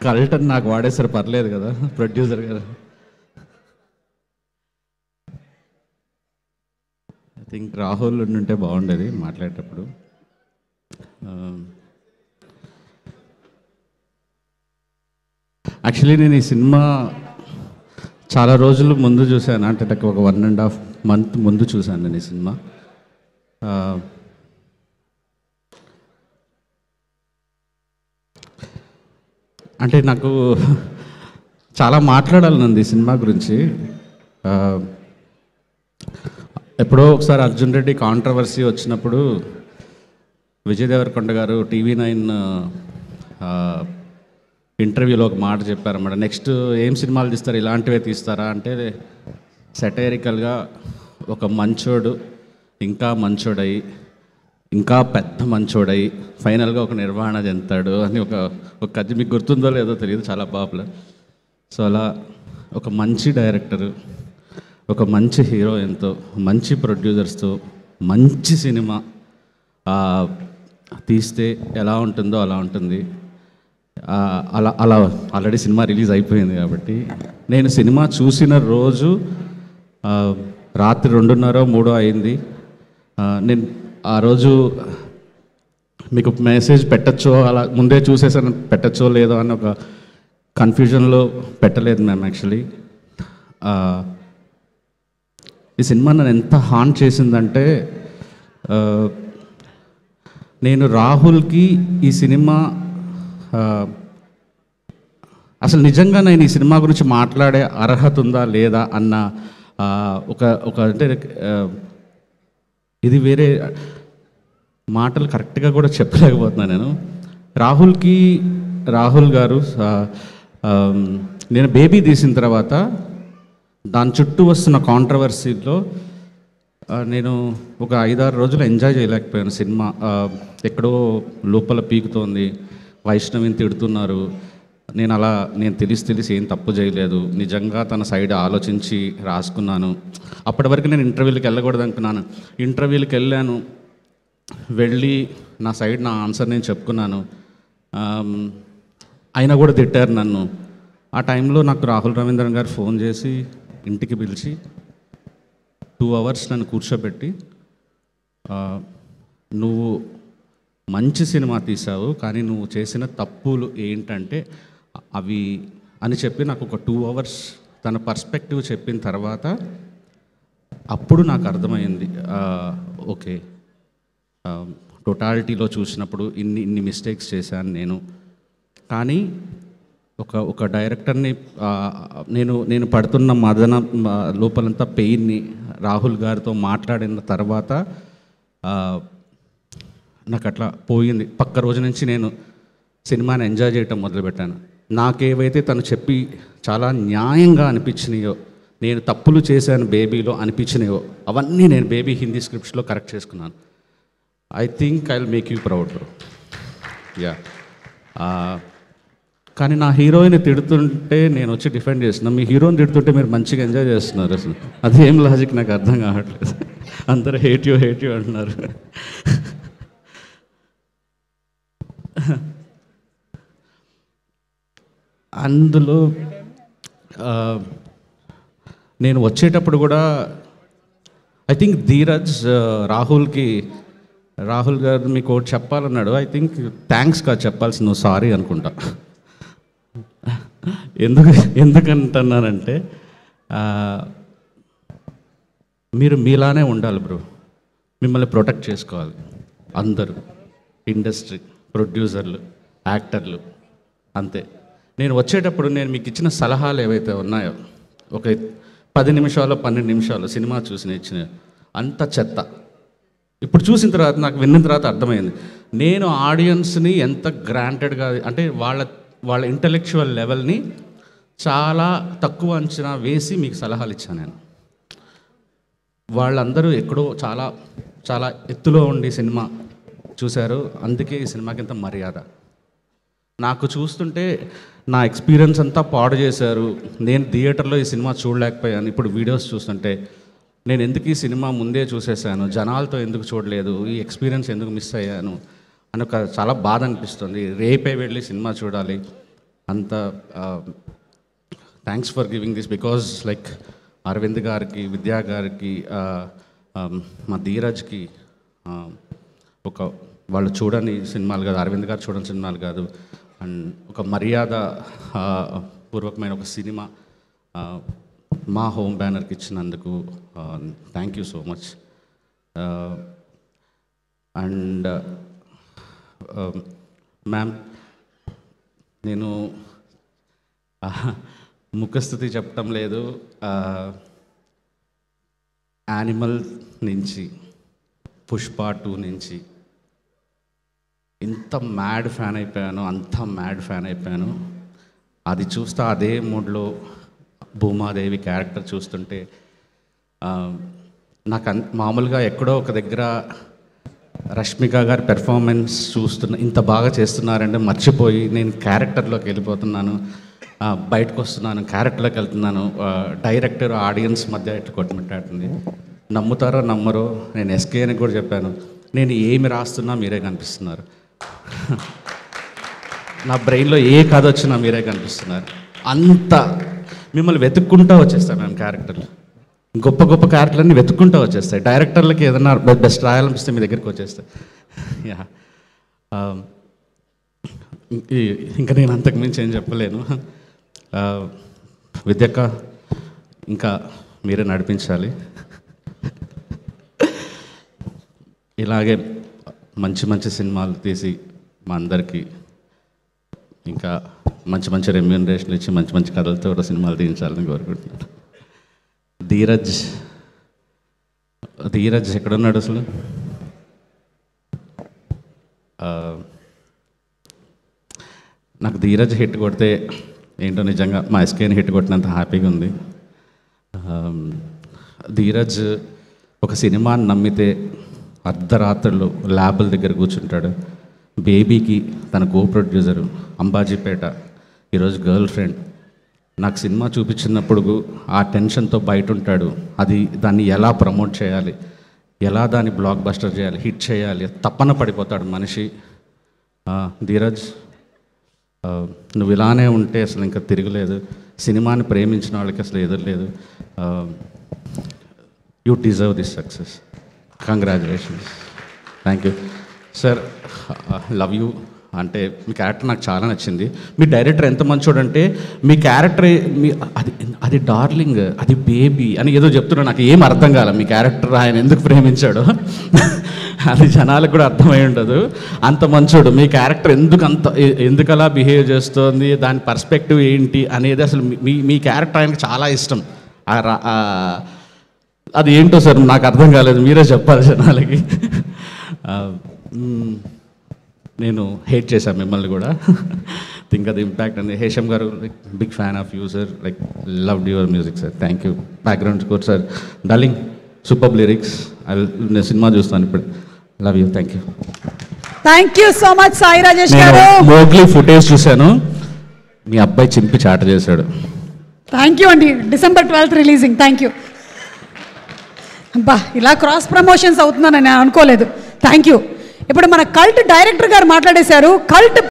Cult అని నాకు వాడేసారు, పర్లేదు కదా ప్రొడ్యూసర్ గారు. ఐ థింక్ రాహుల్ ఉంటే బాగుండేది మాట్లాడేటప్పుడు. యాక్చువల్లీ నేను ఈ సినిమా చాలా రోజులు ముందు చూశాను, అంటే ఒక 1.5 month ముందు చూశాను నేను ఈ సినిమా. అంటే నాకు చాలా మాట్లాడాలనుంది ఈ సినిమా గురించి. ఎప్పుడో ఒకసారి అర్జున్ రెడ్డి కాంట్రవర్సీ వచ్చినప్పుడు విజయ్ దేవరకొండ గారు TV9 ఇంటర్వ్యూలో ఒక మాట చెప్పారన్నమాట. నెక్స్ట్ ఏం సినిమాలు తీస్తారు, ఇలాంటివే తీస్తారా అంటే, సెటైరికల్గా ఒక మంచోడు ఇంకా మంచోడై ఇంకా పెద్ద మంచోడై ఫైనల్గా ఒక నిర్వహణ చెందుతాడు అని ఒక కథ మీకు గుర్తుందో లేదో తెలియదు, చాలా పాపులర్. సో అలా ఒక మంచి డైరెక్టరు, ఒక మంచి హీరోయిన్తో, మంచి ప్రొడ్యూసర్స్తో మంచి సినిమా తీస్తే ఎలా ఉంటుందో అలా ఉంటుంది. అలా ఆల్రెడీ సినిమా రిలీజ్ అయిపోయింది కాబట్టి, నేను సినిమా చూసిన రోజు రాత్రి 2:30-3 అయింది. నేను ఆ రోజు మీకు మెసేజ్ పెట్టచ్చో, అలా ముందే చూసేసాను పెట్టచ్చో లేదో అని ఒక కన్ఫ్యూజన్లో పెట్టలేదు మ్యామ్. యాక్చువల్లీ ఈ సినిమా నన్ను ఎంత హాంట్ చేసిందంటే, నేను రాహుల్కి ఈ సినిమా అసలు నిజంగా నేను ఈ సినిమా గురించి మాట్లాడే అర్హత ఉందా లేదా అన్న ఒక అంటే ఇది వేరే మాటలు కరెక్ట్గా కూడా చెప్పలేకపోతున్నాను నేను. రాహుల్ గారు నేను బేబీ తీసిన తర్వాత దాని చుట్టూ వస్తున్న కాంట్రవర్సీలో నేను ఒక 5-6 రోజులు ఎంజాయ్ చేయలేకపోయాను. సినిమా ఎక్కడో లోపల పీకుతోంది, వైష్ణవిని తిడుతున్నారు. నేను తెలిసి ఏం తప్పు చేయలేదు, నిజంగా తన సైడ్ ఆలోచించి రాసుకున్నాను. అప్పటి వరకు నేను ఇంటర్వ్యూలకు వెళ్ళకూడదు అనుకున్నాను. ఇంటర్వ్యూలకు వెళ్ళాను, వెళ్ళి నా సైడ్ నా ఆన్సర్ నేను చెప్పుకున్నాను. అయినా కూడా తిట్టారు నన్ను. ఆ టైంలో నాకు రాహుల్ రవీంద్రన్ గారు ఫోన్ చేసి ఇంటికి పిలిచి 2 hours నన్ను కూర్చోబెట్టి, నువ్వు మంచి సినిమా తీసావు కానీ నువ్వు చేసిన తప్పులు ఏంటంటే అవి అని చెప్పి నాకు ఒక 2 hours తన పర్స్పెక్టివ్ చెప్పిన తర్వాత అప్పుడు నాకు అర్థమైంది, ఓకే టోటాలిటీలో చూసినప్పుడు ఇన్ని మిస్టేక్స్ చేశాను నేను. కానీ ఒక డైరెక్టర్ని నేను పడుతున్న మదన లోపలంతా పెయిన్ని రాహుల్ గారితో మాట్లాడిన తర్వాత నాకు అట్లా పోయింది. పక్క రోజు నుంచి నేను సినిమాని ఎంజాయ్ చేయటం మొదలుపెట్టాను. నాకేవైతే తను చెప్పి చాలా న్యాయంగా అనిపించినాయో, నేను తప్పులు చేశాను బేబీలో అనిపించినాయో, అవన్నీ నేను బేబీ హిందీ స్క్రిప్ట్స్లో కరెక్ట్ చేసుకున్నాను. I think I will make you proud bro. Yeah. కానీ నా హీరోయిన్ తిడుతుంటే నేను వచ్చి డిఫెండ్ చేస్తున్నా, మీ హీరోని తిడుతుంటే మీరు మంచిగా ఎంజాయ్ చేస్తున్నారు. అసలు అదేం లాజిక్ నాకు అర్థం కావట్లేదు. అందరూ హేట్ యూ అంటున్నారు. అందులో నేను వచ్చేటప్పుడు కూడా ఐ థింక్ ధీరజ్ రాహుల్ గారు మీకు ఒకటి చెప్పాలన్నాడు. ఐ థింక్ థ్యాంక్స్ కాదు చెప్పాల్సింది, నువ్వు సారీ అనుకుంటా. ఎందుకంటున్నానంటే మీరు మీలానే ఉండాలి బ్రో, మిమ్మల్ని ప్రొటెక్ట్ చేసుకోవాలి అందరూ, ఇండస్ట్రీ, ప్రొడ్యూసర్లు, యాక్టర్లు, అంతే. నేను వచ్చేటప్పుడు నేను మీకు ఇచ్చిన సలహాలు ఏవైతే ఉన్నాయో, ఒక 10 నిమిషాలు 12 నిమిషాలు సినిమా చూసి ఇచ్చిన అంత చెత్త. ఇప్పుడు చూసిన తర్వాత నాకు విన్న తర్వాత అర్థమైంది, నేను ఆడియన్స్ని ఎంత గ్రాంటెడ్గా, అంటే వాళ్ళ ఇంటలెక్చువల్ లెవెల్ని చాలా తక్కువ అంచనా వేసి మీకు సలహాలు ఇచ్చాను నేను. వాళ్ళందరూ ఎక్కడో చాలా చాలా ఎత్తులో ఉండి సినిమా చూశారు, అందుకే ఈ సినిమాకి ఇంత మర్యాద. నాకు చూస్తుంటే నా ఎక్స్పీరియన్స్ అంతా పాడు చేశారు. నేను థియేటర్లో ఈ సినిమా చూడలేకపోయాను. ఇప్పుడు వీడియోస్ చూస్తుంటే నేను ఎందుకు ఈ సినిమా ముందే చూసేసాను, జనాలతో ఎందుకు చూడలేదు, ఈ ఎక్స్పీరియన్స్ ఎందుకు మిస్ అయ్యాను అని చాలా బాధ అనిపిస్తుంది. రేపే వెళ్ళి సినిమా చూడాలి. అంత thanks for giving this because like Arvind గారికి, విద్యా గారికి, మా ధీరజ్కి ఒక వాళ్ళు చూడని సినిమాలు కాదు, అరవింద్ గారు చూడని సినిమాలు కాదు, అండ్ ఒక మర్యాద పూర్వకమైన ఒక సినిమా మా హోమ్ బ్యానర్కి ఇచ్చినందుకు thank you so much. And ma'am, నేను ముఖస్థుతి చెప్పటం లేదు, యానిమల్ నుంచి, పుష్ప 2 నుంచి ఇంత మ్యాడ్ ఫ్యాన్ అయిపోయాను, అంత మ్యాడ్ ఫ్యాన్ అయిపోయాను. అది చూస్తా అదే మూడ్లో భూమాదేవి క్యారెక్టర్ చూస్తుంటే నాకు మామూలుగా ఎక్కడో ఒక దగ్గర రష్మిక గారి పెర్ఫార్మెన్స్ ఇంత బాగా చేస్తున్నారంటే మర్చిపోయి నేను క్యారెక్టర్లోకి వెళ్ళిపోతున్నాను, బయటకు వస్తున్నాను, క్యారెక్టర్లోకి వెళ్తున్నాను. డైరెక్టర్ ఆడియన్స్ మధ్య ఇట్లా కొట్టుమిట్టాడుతుంది. నమ్ముతారో నమ్మరో, నేను ఎస్కే అని కూడా చెప్పాను, నేను ఏమి రాస్తున్నా మీరే కనిపిస్తున్నారు, నా బ్రెయిన్లో ఏ కథ వచ్చినా మీరే కనిపిస్తున్నారు. అంత మిమ్మల్ని వెతుక్కుంటూ వచ్చేస్తాను మేము క్యారెక్టర్లు, గొప్ప గొప్ప క్యారెక్టర్లన్నీ వెతుక్కుంటూ వచ్చేస్తాయి. డైరెక్టర్లకి ఏదైనా బెస్ట్ రాయాలనిపిస్తే మీ దగ్గరికి వచ్చేస్తాయి. యా, ఇంకా నేను అంతకుమించి ఏం చెప్పలేను. విద్యక్క, ఇంకా మీరే నడిపించాలి. ఇలాగే మంచి మంచి సినిమాలు తీసి మా అందరికీ ఇంకా మంచి మంచి రెమ్యూనరేషన్లు ఇచ్చి మంచి మంచి కథలతో కూడా సినిమాలు తీయించాలని కోరుకుంటున్నాను. ధీరజ్ ఎక్కడున్నాడు అసలు? నాకు ధీరజ్ హిట్ కొడితే ఏంటో నిజంగా మా ఎస్కేని హిట్ కొట్టినంత హ్యాపీగా ఉంది. ధీరజ్ ఒక సినిమాని నమ్మితే అర్ధరాత్రులు ల్యాబుల దగ్గర కూర్చుంటాడు. బేబీకి తన కో ప్రొడ్యూసరు, అంబాజీపేట, ఈరోజు గర్ల్ ఫ్రెండ్. నాకు సినిమా చూపించినప్పుడు ఆ టెన్షన్తో బయట ఉంటాడు. దాన్ని ఎలా ప్రమోట్ చేయాలి, ఎలా దాన్ని బ్లాక్ బస్టర్ చేయాలి, హిట్ చేయాలి, తప్పన పడిపోతాడు మనిషి. ధీరజ్, నువ్వు ఇలానే ఉంటే అసలు ఇంకా తిరగలేదు. సినిమాని ప్రేమించిన వాళ్ళకి అసలు ఎదురలేదు. You deserve this success. Congratulations. Thank you sir. Love you. అంటే మీ క్యారెక్టర్ నాకు చాలా నచ్చింది. మీ డైరెక్టర్ ఎంత మంచోడంటే మీ క్యారెక్టర్ అది డార్లింగ్, అది బేబీ అని ఏదో చెప్తున్నాడు. నాకు ఏం అర్థం కాలే మీ క్యారెక్టర్ ఆయన ఎందుకు ప్రేమించాడో. అది జనాలకు కూడా అర్థమై ఉండదు. అంత మంచోడు. మీ క్యారెక్టర్ ఎందుకు అలా బిహేవ్ చేస్తుంది, దాని పర్స్పెక్టివ్ ఏంటి అనేది అసలు మీ క్యారెక్టర్ ఆయనకు చాలా ఇష్టం. అది ఏంటో సార్ నాకు అర్థం కాలేదు, మీరే చెప్పాలి జనాలకి. నేను హేట్ చేశాను మిమ్మల్ని కూడా. థింక్ అది ఇంపాక్ట్ అండి. హేషమ్ గారు, like big fan of you sir, like loved your music sir. Thank you. Background score sir, darling, super lyrics. నేను సినిమా చూస్తాను ఇప్పుడు. Love you. Thank you. Thank you so much Sai Rajesh గారు. మోగ్లీ ఫుటేజ్ చూశాను, మీ అబ్బాయి చింపి చాట చేశాడు. థ్యాంక్ యూ అండి. December 12th releasing. Thank you. అబ్బా, ఇలా క్రాస్ ప్రమోషన్స్ అవుతుందని నేను అనుకోలేదు. Thank you. ఇప్పుడు మన కల్ట్ డైరెక్టర్ గారు మాట్లాడేశారు. కల్ట్